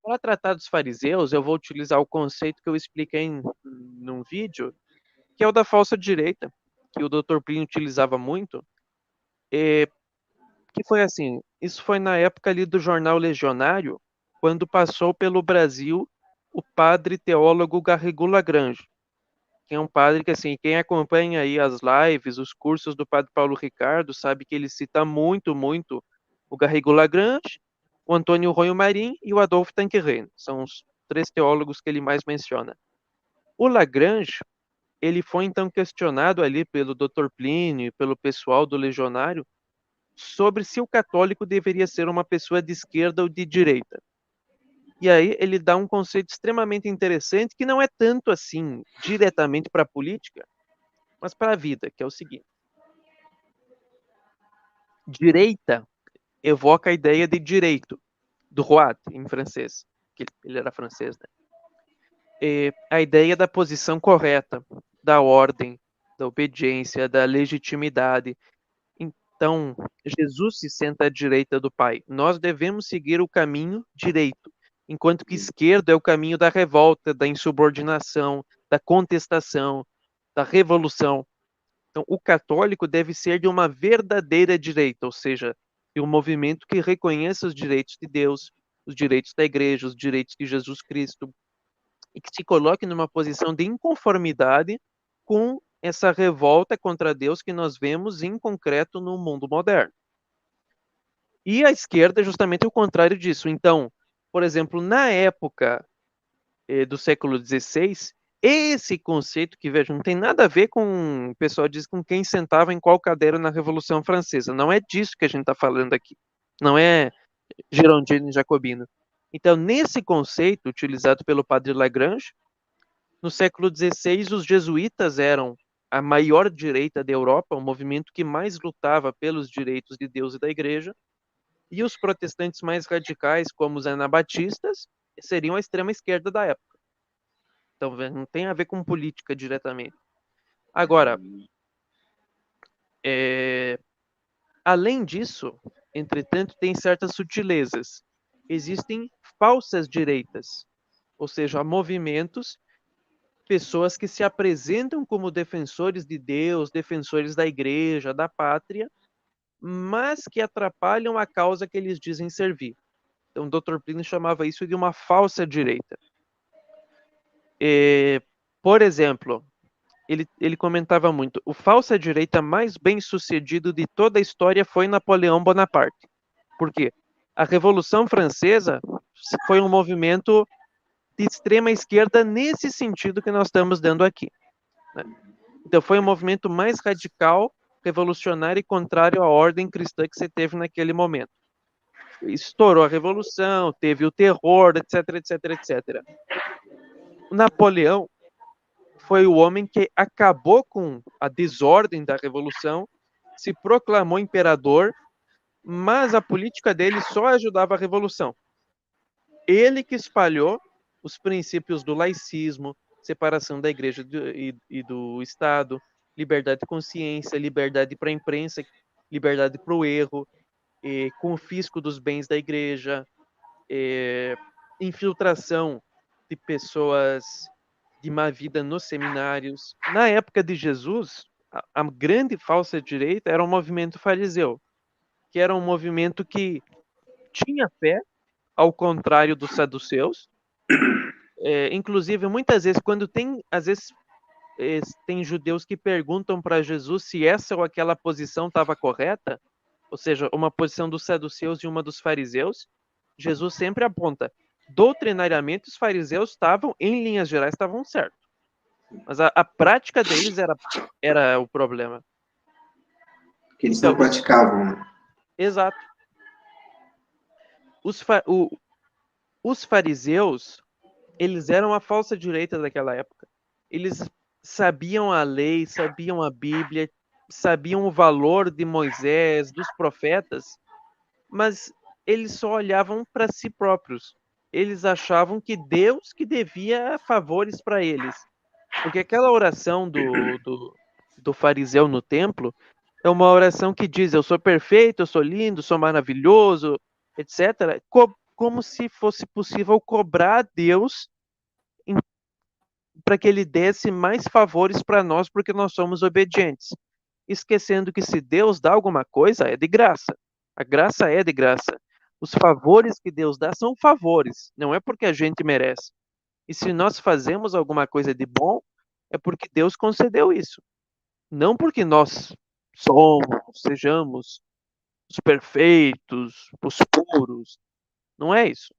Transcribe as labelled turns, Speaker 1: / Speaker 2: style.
Speaker 1: Para tratar dos fariseus, eu vou utilizar o conceito que eu expliquei num vídeo, que é o da falsa direita, que o Dr. Plínio utilizava muito, que foi assim, isso foi na época ali do jornal Legionário, quando passou pelo Brasil o padre teólogo Garrigou Lagrange, que é um padre que, assim, quem acompanha aí as lives, os cursos do padre Paulo Ricardo, sabe que ele cita muito, muito o Garrigou Lagrange, o Antônio Ronho Marim e o Adolfo Tanqueray. São os três teólogos que ele mais menciona. O Lagrange, ele foi então questionado ali pelo Dr. Plínio, pelo pessoal do Legionário, sobre se o católico deveria ser uma pessoa de esquerda ou de direita. E aí ele dá um conceito extremamente interessante que não é tanto assim diretamente para a política, mas para a vida, que é o seguinte: direita evoca a ideia de direito, droit em francês, que ele era francês, né? A ideia da posição correta, da ordem, da obediência, da legitimidade. Então, Jesus se senta à direita do Pai. Nós devemos seguir o caminho direito, enquanto que esquerdo é o caminho da revolta, da insubordinação, da contestação, da revolução. Então, o católico deve ser de uma verdadeira direita, ou seja, de um movimento que reconheça os direitos de Deus, os direitos da igreja, os direitos de Jesus Cristo, e que se coloque numa posição de inconformidade com essa revolta contra Deus que nós vemos em concreto no mundo moderno. E a esquerda é justamente o contrário disso. Então, por exemplo, na época do século XVI, esse conceito que, veja, não tem nada a ver com, o pessoal diz, com quem sentava em qual cadeira na Revolução Francesa. Não é disso que a gente está falando aqui. Não é Girondino e Jacobino. Então, nesse conceito utilizado pelo padre Lagrange, no século XVI, os jesuítas eram a maior direita da Europa, o movimento que mais lutava pelos direitos de Deus e da Igreja, e os protestantes mais radicais, como os anabatistas, seriam a extrema esquerda da época. Então, não tem a ver com política diretamente. Agora, além disso, entretanto, tem certas sutilezas. Existem falsas direitas, ou seja, movimentos, pessoas que se apresentam como defensores de Deus, defensores da igreja, da pátria, mas que atrapalham a causa que eles dizem servir. Então, o Dr. Plínio chamava isso de uma falsa direita. Por exemplo, ele comentava muito, o falsa direita mais bem sucedido de toda a história foi Napoleão Bonaparte. Por quê? A Revolução Francesa foi um movimento de extrema esquerda nesse sentido que nós estamos dando aqui, né? Então foi o movimento mais radical, revolucionário e contrário à ordem cristã que você teve naquele momento. Estourou a revolução, teve o terror, etc, etc, etc. O Napoleão foi o homem que acabou com a desordem da revolução, se proclamou imperador, mas a política dele só ajudava a revolução. Ele que espalhou os princípios do laicismo, separação da igreja e do Estado, liberdade de consciência, liberdade para a imprensa, liberdade para o erro, confisco dos bens da igreja, infiltração de pessoas de má vida nos seminários. Na época de Jesus, a grande falsa direita era o movimento fariseu, que era um movimento que tinha fé, ao contrário dos saduceus. Inclusive, muitas vezes, tem judeus que perguntam para Jesus se essa ou aquela posição estava correta, ou seja, uma posição dos saduceus e uma dos fariseus, Jesus sempre aponta, doutrinariamente os fariseus estavam, em linhas gerais, estavam certos. Mas a prática deles era o problema.
Speaker 2: Que eles não praticavam.
Speaker 1: Exato. Os fariseus, eles eram a falsa direita daquela época. Eles sabiam a lei, sabiam a Bíblia, sabiam o valor de Moisés, dos profetas, mas eles só olhavam para si próprios. Eles achavam que Deus que devia favores para eles. Porque aquela oração do fariseu no templo é uma oração que diz, eu sou perfeito, eu sou lindo, sou maravilhoso, etc., como se fosse possível cobrar a Deus para que ele desse mais favores para nós porque nós somos obedientes, esquecendo que se Deus dá alguma coisa, é de graça. A graça é de graça. Os favores que Deus dá são favores, não é porque a gente merece. E se nós fazemos alguma coisa de bom, é porque Deus concedeu isso. Não porque nós sejamos os perfeitos, os puros. Não é isso.